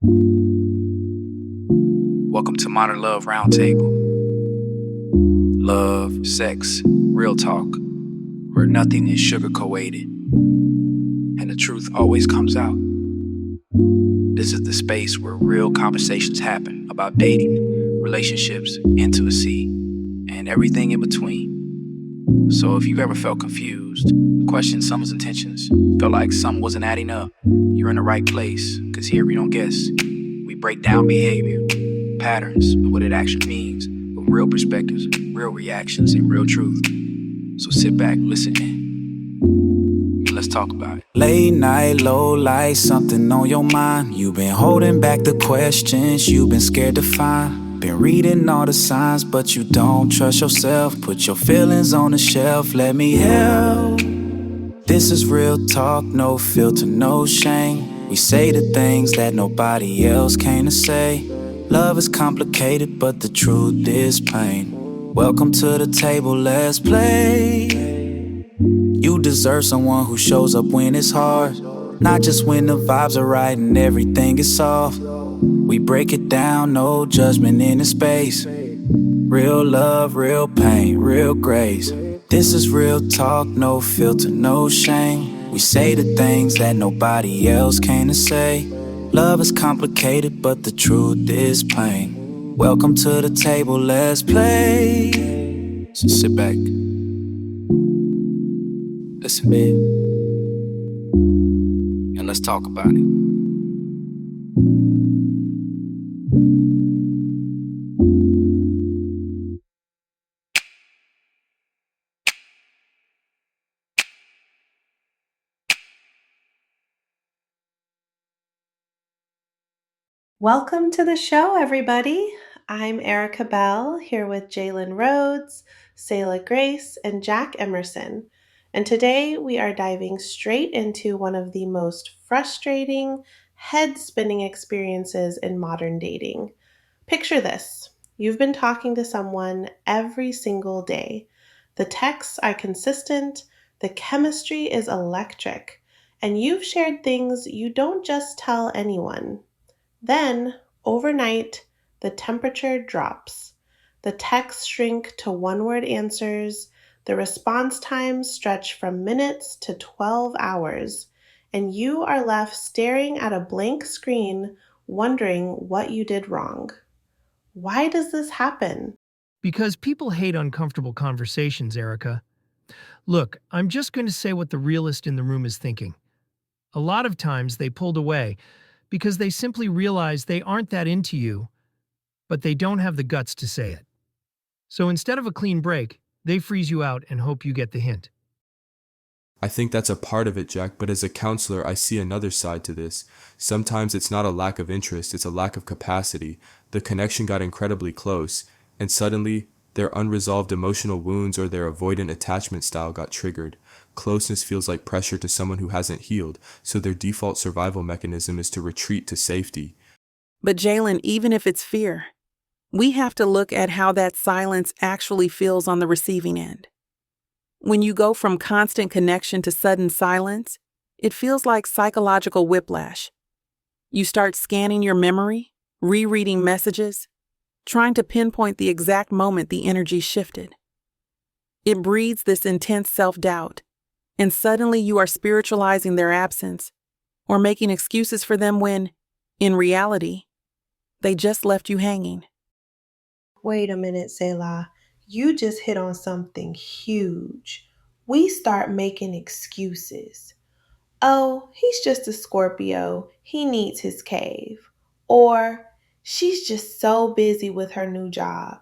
Welcome to Modern Love Roundtable. Love, sex, real talk, where nothing is sugar-coated and the truth always comes out. This is the space where real conversations happen about dating, relationships, intimacy, and everything in between. So if you've ever felt confused, questioned someone's intentions, felt like something wasn't adding up, you're in the right place, because here we don't guess. We break down behavior, patterns, and what it actually means, with real perspectives, real reactions, and real truth. So sit back, listen in, and let's talk about it. Late night, low light, something on your mind. You've been holding back the questions you've been scared to find. Been reading all the signs, but you don't trust yourself. Put your feelings on the shelf, let me help. This is real talk, no filter, no shame. We say the things that nobody else came to say. Love is complicated, but the truth is plain. Welcome to the table, let's play. You deserve someone who shows up when it's hard, not just when the vibes are right and everything is soft. We break it down, no judgment in the space. Real love, real pain, real grace. This is real talk, no filter, no shame. We say the things that nobody else came to say. Love is complicated, but the truth is plain. Welcome to the table, let's play. So sit back, listen, babe, and let's talk about it. Welcome to the show, everybody. I'm Erica Bell here with Jalen Rhodes, Selah Grace, and Jack Emerson. And today we are diving straight into one of the most frustrating, head-spinning experiences in modern dating. Picture this. You've been talking to someone every single day. The texts are consistent, the chemistry is electric, and you've shared things you don't just tell anyone. Then, overnight, the temperature drops. The texts shrink to one-word answers. The response times stretch from minutes to 12 hours. And you are left staring at a blank screen, wondering what you did wrong. Why does this happen? Because people hate uncomfortable conversations, Erica. Look, I'm just going to say what the realist in the room is thinking. A lot of times they pulled away because they simply realize they aren't that into you, but they don't have the guts to say it. So instead of a clean break, they freeze you out and hope you get the hint. I think that's a part of it, Jack, but as a counselor, I see another side to this. Sometimes it's not a lack of interest, it's a lack of capacity. The connection got incredibly close, and suddenly, their unresolved emotional wounds or their avoidant attachment style got triggered. Closeness feels like pressure to someone who hasn't healed, so their default survival mechanism is to retreat to safety. But Jalen, even if it's fear, we have to look at how that silence actually feels on the receiving end. When you go from constant connection to sudden silence, it feels like psychological whiplash. You start scanning your memory, rereading messages, trying to pinpoint the exact moment the energy shifted. It breeds this intense self-doubt, and suddenly you are spiritualizing their absence or making excuses for them when, in reality, they just left you hanging. Wait a minute, Selah. You just hit on something huge. We start making excuses. Oh, he's just a Scorpio. He needs his cave. Or, she's just so busy with her new job.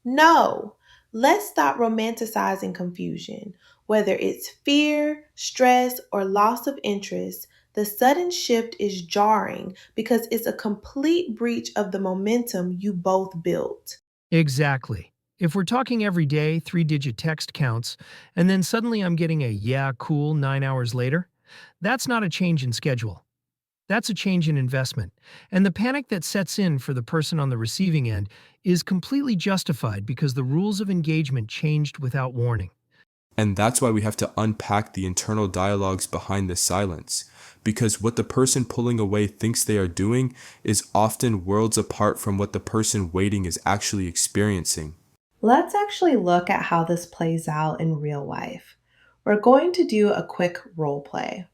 No, let's stop romanticizing confusion. Whether it's fear, stress, or loss of interest, the sudden shift is jarring because it's a complete breach of the momentum you both built. Exactly. If we're talking every day, 3-digit text counts, and then suddenly I'm getting a yeah, cool 9 hours later, that's not a change in schedule. That's a change in investment. And the panic that sets in for the person on the receiving end is completely justified because the rules of engagement changed without warning. And that's why we have to unpack the internal dialogues behind this silence. Because what the person pulling away thinks they are doing is often worlds apart from what the person waiting is actually experiencing. Let's actually look at how this plays out in real life. We're going to do a quick role play.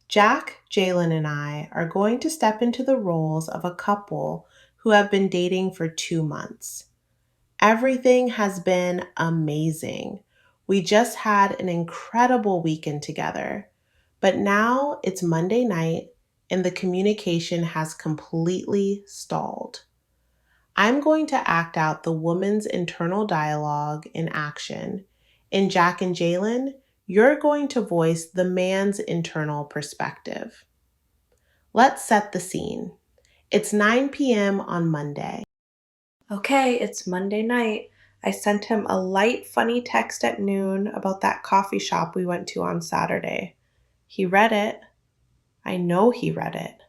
Jack, Jalen, and I are going to step into the roles of a couple who have been dating for 2 months. Everything has been amazing. We just had an incredible weekend together. But now it's Monday night and the communication has completely stalled. I'm going to act out the woman's internal dialogue in action. In Jack and Jalen, you're going to voice the man's internal perspective. Let's set the scene. It's 9 p.m. on Monday. Okay, it's Monday night. I sent him a light, funny text at noon about that coffee shop we went to on Saturday. He read it. I know he read it.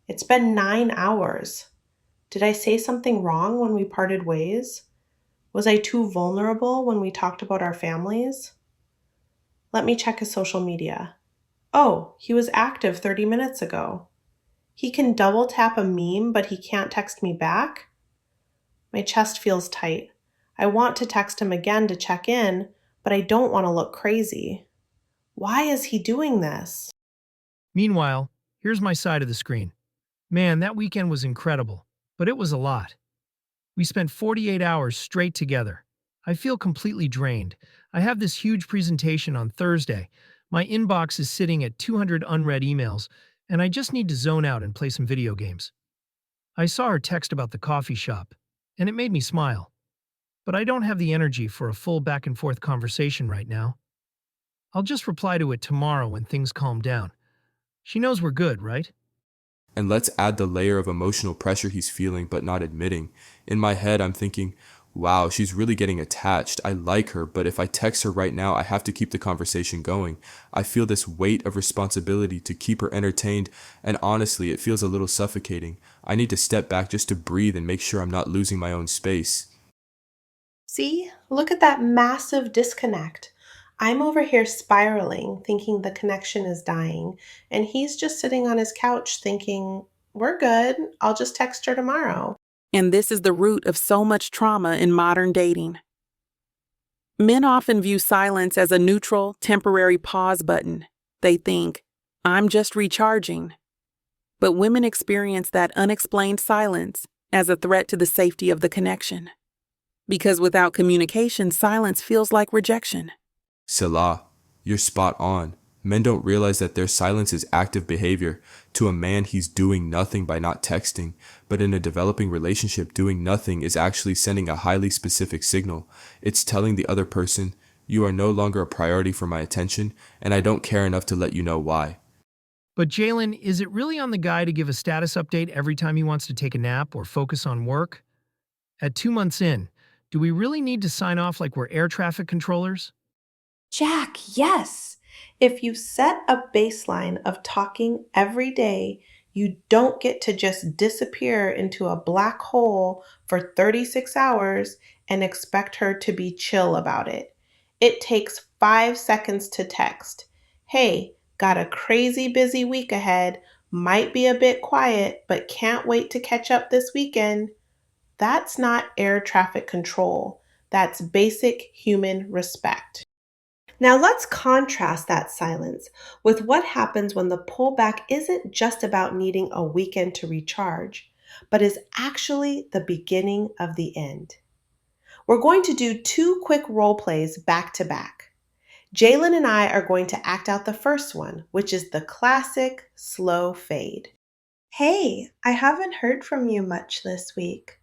It's been 9 hours. Did I say something wrong when we parted ways? Was I too vulnerable when we talked about our families? Let me check his social media. Oh, he was active 30 minutes ago. He can double tap a meme, but he can't text me back? My chest feels tight. I want to text him again to check in, but I don't want to look crazy. Why is he doing this? Meanwhile, here's my side of the screen. Man, that weekend was incredible, but it was a lot. We spent 48 hours straight together. I feel completely drained. I have this huge presentation on Thursday. My inbox is sitting at 200 unread emails, and I just need to zone out and play some video games. I saw her text about the coffee shop, and it made me smile. But I don't have the energy for a full back and forth conversation right now. I'll just reply to it tomorrow when things calm down. She knows we're good, right? And let's add the layer of emotional pressure he's feeling but not admitting. In my head, I'm thinking, wow, she's really getting attached. I like her, but if I text her right now, I have to keep the conversation going. I feel this weight of responsibility to keep her entertained, and honestly, it feels a little suffocating. I need to step back just to breathe and make sure I'm not losing my own space. See, look at that massive disconnect. I'm over here spiraling, thinking the connection is dying, and he's just sitting on his couch thinking, we're good, I'll just text her tomorrow. And this is the root of so much trauma in modern dating. Men often view silence as a neutral, temporary pause button. They think, I'm just recharging. But women experience that unexplained silence as a threat to the safety of the connection. Because without communication, silence feels like rejection. Selah, you're spot on. Men don't realize that their silence is active behavior. To a man, he's doing nothing by not texting. But in a developing relationship, doing nothing is actually sending a highly specific signal. It's telling the other person, you are no longer a priority for my attention, and I don't care enough to let you know why. But Jalen, is it really on the guy to give a status update every time he wants to take a nap or focus on work? At 2 months in, do we really need to sign off like we're air traffic controllers? Jack, yes. If you set a baseline of talking every day, you don't get to just disappear into a black hole for 36 hours and expect her to be chill about it. It takes 5 seconds to text. Hey, got a crazy busy week ahead. Might be a bit quiet, but can't wait to catch up this weekend. That's not air traffic control. That's basic human respect. Now let's contrast that silence with what happens when the pullback isn't just about needing a weekend to recharge, but is actually the beginning of the end. We're going to do 2 quick role plays back to back. Jalen and I are going to act out the first one, which is the classic slow fade. Hey, I haven't heard from you much this week.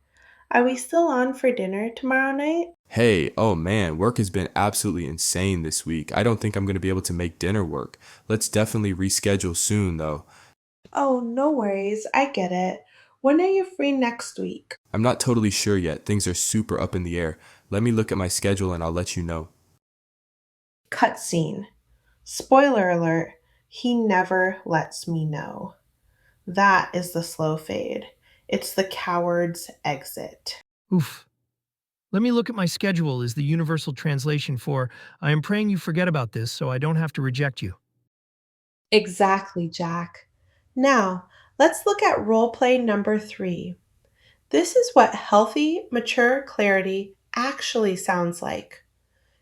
Are we still on for dinner tomorrow night? Hey, oh man, work has been absolutely insane this week. I don't think I'm going to be able to make dinner work. Let's definitely reschedule soon, though. Oh, no worries. I get it. When are you free next week? I'm not totally sure yet. Things are super up in the air. Let me look at my schedule and I'll let you know. Cutscene. Spoiler alert, he never lets me know. That is the slow fade. It's the coward's exit. Oof. Let me look at my schedule is the universal translation for I am praying you forget about this so I don't have to reject you. Exactly, Jack. Now, let's look at role play number 3. This is what healthy, mature clarity actually sounds like.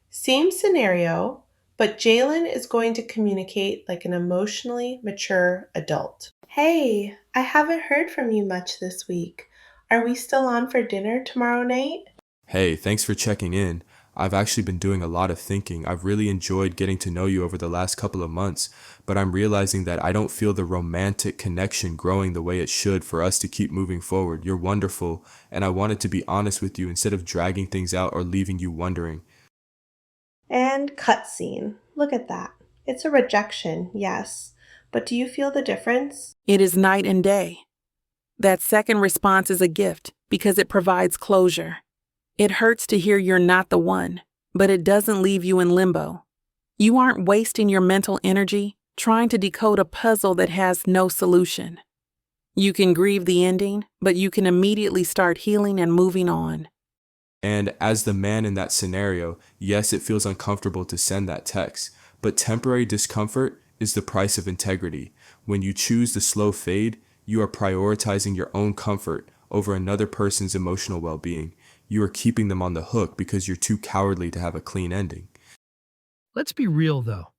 Same scenario, but Jalen is going to communicate like an emotionally mature adult. Hey, I haven't heard from you much this week. Are we still on for dinner tomorrow night? Hey, thanks for checking in. I've actually been doing a lot of thinking. I've really enjoyed getting to know you over the last couple of months, but I'm realizing that I don't feel the romantic connection growing the way it should for us to keep moving forward. You're wonderful, and I wanted to be honest with you instead of dragging things out or leaving you wondering. And cutscene. Look at that. It's a rejection, yes. But do you feel the difference? It is night and day. That second response is a gift because it provides closure. It hurts to hear you're not the one, but it doesn't leave you in limbo. You aren't wasting your mental energy trying to decode a puzzle that has no solution. You can grieve the ending, but you can immediately start healing and moving on. And as the man in that scenario, yes, it feels uncomfortable to send that text, but temporary discomfort is the price of integrity. When you choose the slow fade, you are prioritizing your own comfort over another person's emotional well-being. You are keeping them on the hook because you're too cowardly to have a clean ending. Let's be real, though.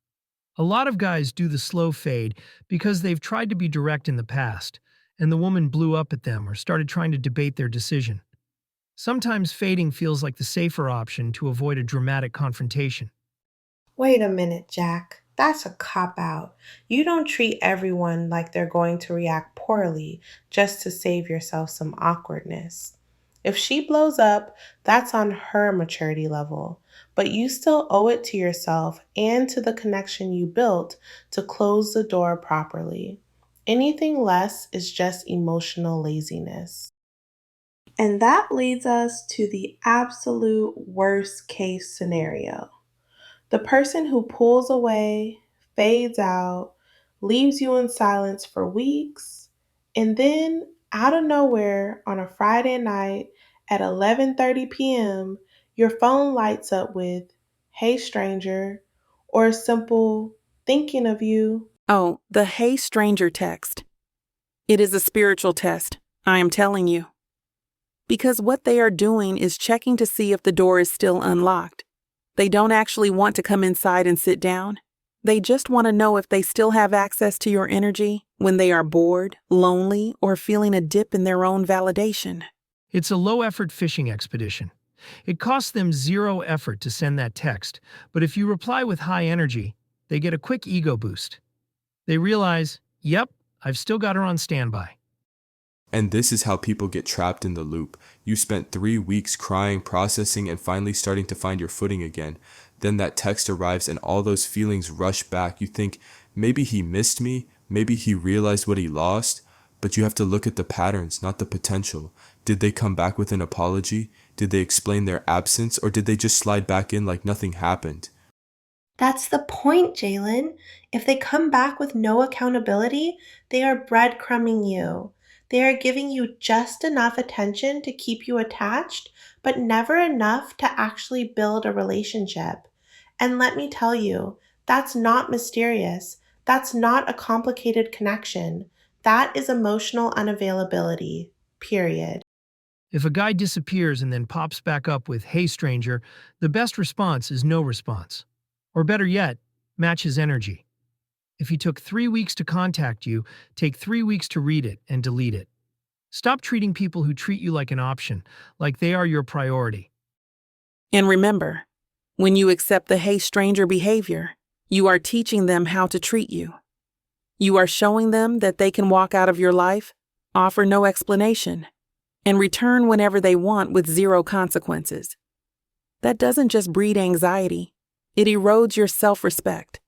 A lot of guys do the slow fade because they've tried to be direct in the past, and the woman blew up at them or started trying to debate their decision. Sometimes fading feels like the safer option to avoid a dramatic confrontation. Wait a minute, Jack. That's a cop out. You don't treat everyone like they're going to react poorly just to save yourself some awkwardness. If she blows up, that's on her maturity level, but you still owe it to yourself and to the connection you built to close the door properly. Anything less is just emotional laziness. And that leads us to the absolute worst case scenario. The person who pulls away, fades out, leaves you in silence for weeks, and then out of nowhere on a Friday night at 11:30 p.m., your phone lights up with "Hey stranger" or a simple "thinking of you." Oh, the "Hey stranger" text. It is a spiritual test, I am telling you. Because what they are doing is checking to see if the door is still unlocked. They don't actually want to come inside and sit down. They just want to know if they still have access to your energy when they are bored, lonely, or feeling a dip in their own validation. It's a low-effort fishing expedition. It costs them zero effort to send that text, but if you reply with high energy, they get a quick ego boost. They realize, yep, I've still got her on standby. And this is how people get trapped in the loop. You spent 3 weeks crying, processing, and finally starting to find your footing again. Then that text arrives and all those feelings rush back. You think, maybe he missed me, maybe he realized what he lost, but you have to look at the patterns, not the potential. Did they come back with an apology? Did they explain their absence, or did they just slide back in like nothing happened? That's the point, Jalen. If they come back with no accountability, they are breadcrumbing you. They are giving you just enough attention to keep you attached, but never enough to actually build a relationship. And let me tell you, that's not mysterious. That's not a complicated connection. That is emotional unavailability, period. If a guy disappears and then pops back up with, hey stranger, the best response is no response. Or better yet, match his energy. If he took 3 weeks to contact you, take 3 weeks to read it and delete it. Stop treating people who treat you like an option, like they are your priority. And remember, when you accept the "Hey stranger" behavior, you are teaching them how to treat you. You are showing them that they can walk out of your life, offer no explanation, and return whenever they want with zero consequences. That doesn't just breed anxiety, it erodes your self-respect.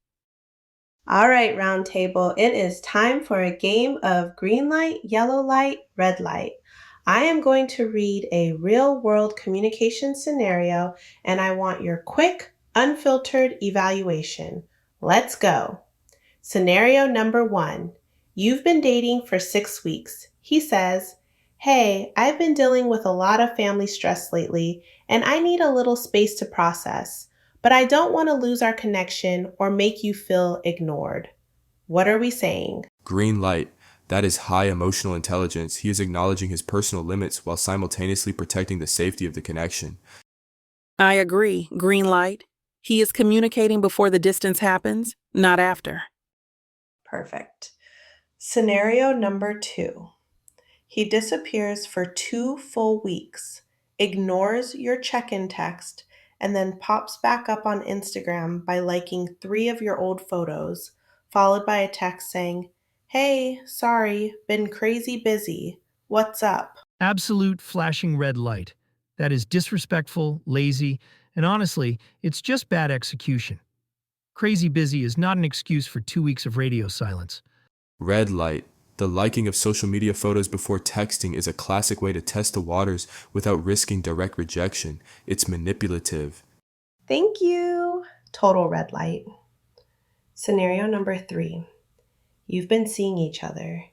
All right, Roundtable, it is time for a game of green light, yellow light, red light. I am going to read a real world communication scenario and I want your quick, unfiltered evaluation. Let's go. Scenario number 1. You've been dating for 6 weeks. He says, Hey, I've been dealing with a lot of family stress lately, and I need a little space to process, but I don't want to lose our connection or make you feel ignored. What are we saying? Green light. That is high emotional intelligence. He is acknowledging his personal limits while simultaneously protecting the safety of the connection. I agree. Green light. He is communicating before the distance happens, not after. Perfect. Scenario number 2. He disappears for 2 full weeks, ignores your check-in text, and then pops back up on Instagram by liking 3 of your old photos, followed by a text saying, "Hey, sorry, been crazy busy. What's up?" Absolute flashing red light. That is disrespectful, lazy, and honestly, it's just bad execution. Crazy busy is not an excuse for 2 weeks of radio silence. Red light. The liking of social media photos before texting is a classic way to test the waters without risking direct rejection. It's manipulative. Thank you. Total red light. Scenario number 3. You've been seeing each other.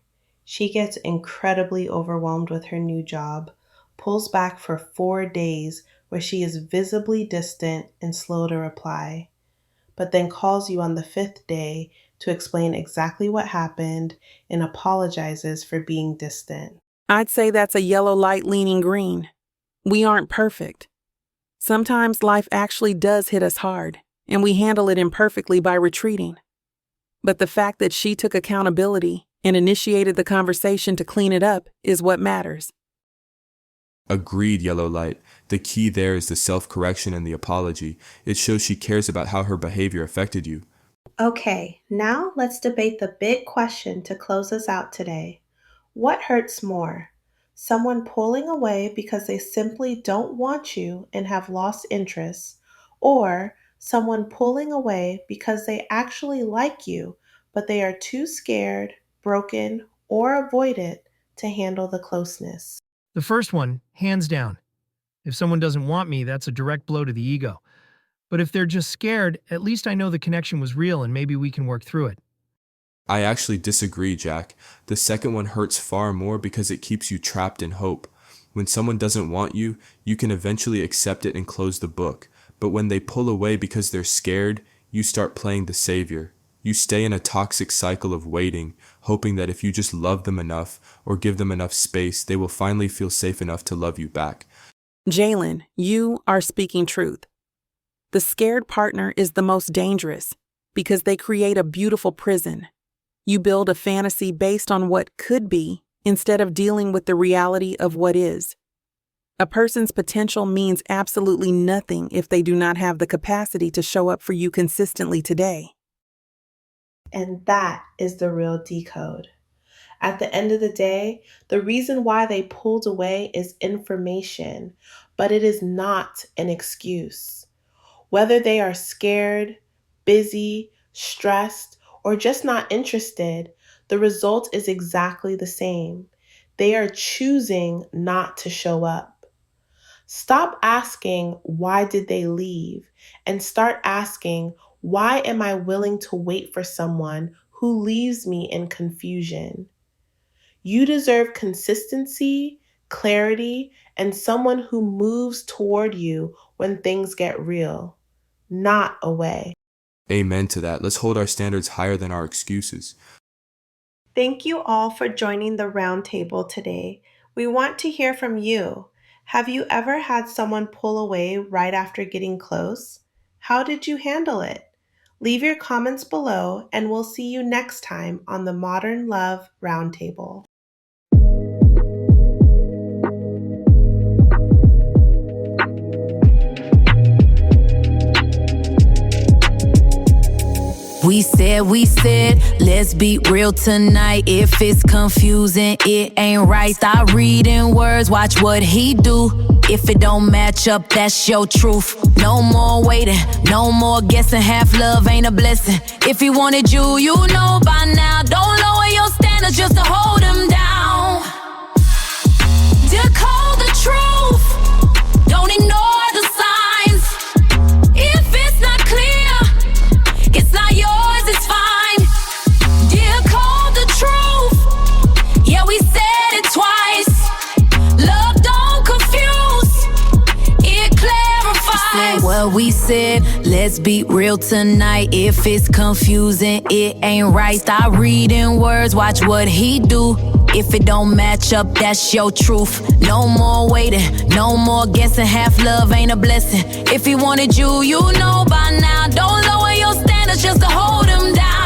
She gets incredibly overwhelmed with her new job, pulls back for 4 days where she is visibly distant and slow to reply, but then calls you on the 5th day to explain exactly what happened and apologizes for being distant. I'd say that's a yellow light leaning green. We aren't perfect. Sometimes life actually does hit us hard, and we handle it imperfectly by retreating. But the fact that she took accountability and initiated the conversation to clean it up is what matters. Agreed, yellow light. The key there is the self-correction and the apology. It shows she cares about how her behavior affected you. Okay, now let's debate the big question to close us out today. What hurts more? Someone pulling away because they simply don't want you and have lost interest, or someone pulling away because they actually like you, but they are too scared, broken, or avoidant to handle the closeness? The first one, hands down. If someone doesn't want me, that's a direct blow to the ego. But if they're just scared, at least I know the connection was real and maybe we can work through it. I actually disagree, Jack. The second one hurts far more because it keeps you trapped in hope. When someone doesn't want you, you can eventually accept it and close the book. But when they pull away because they're scared, you start playing the savior. You stay in a toxic cycle of waiting, hoping that if you just love them enough or give them enough space, they will finally feel safe enough to love you back. Jalen, you are speaking truth. The scared partner is the most dangerous because they create a beautiful prison. You build a fantasy based on what could be instead of dealing with the reality of what is. A person's potential means absolutely nothing if they do not have the capacity to show up for you consistently today. And that is the real decode. At the end of the day, the reason why they pulled away is information, but it is not an excuse. Whether they are scared, busy, stressed, or just not interested, the result is exactly the same. They are choosing not to show up. Stop asking, why did they leave? And start asking, why am I willing to wait for someone who leaves me in confusion? You deserve consistency, clarity, and someone who moves toward you when things get real, not away. Amen to that. Let's hold our standards higher than our excuses. Thank you all for joining the roundtable today. We want to hear from you. Have you ever had someone pull away right after getting close? How did you handle it? Leave your comments below, and we'll see you next time on the Modern Love Roundtable. We said, let's be real tonight. If it's confusing, it ain't right. Stop reading words, watch what he do. If it don't match up, that's your truth. No more waiting, no more guessing. Half love ain't a blessing. If he wanted you, you know by now. Don't lower your standards just to hold him down. Decode the truth. Don't ignore the signs. If it's not clear, it's not yours, it's fine. Decode the truth. Yeah, we said it twice. said, let's be real tonight. If it's confusing, it ain't right. Stop reading words, watch what he do. If it don't match up, that's your truth. No more waiting, no more guessing. Half love ain't a blessing. If he wanted you, you know by now. Don't lower your standards just to hold him down.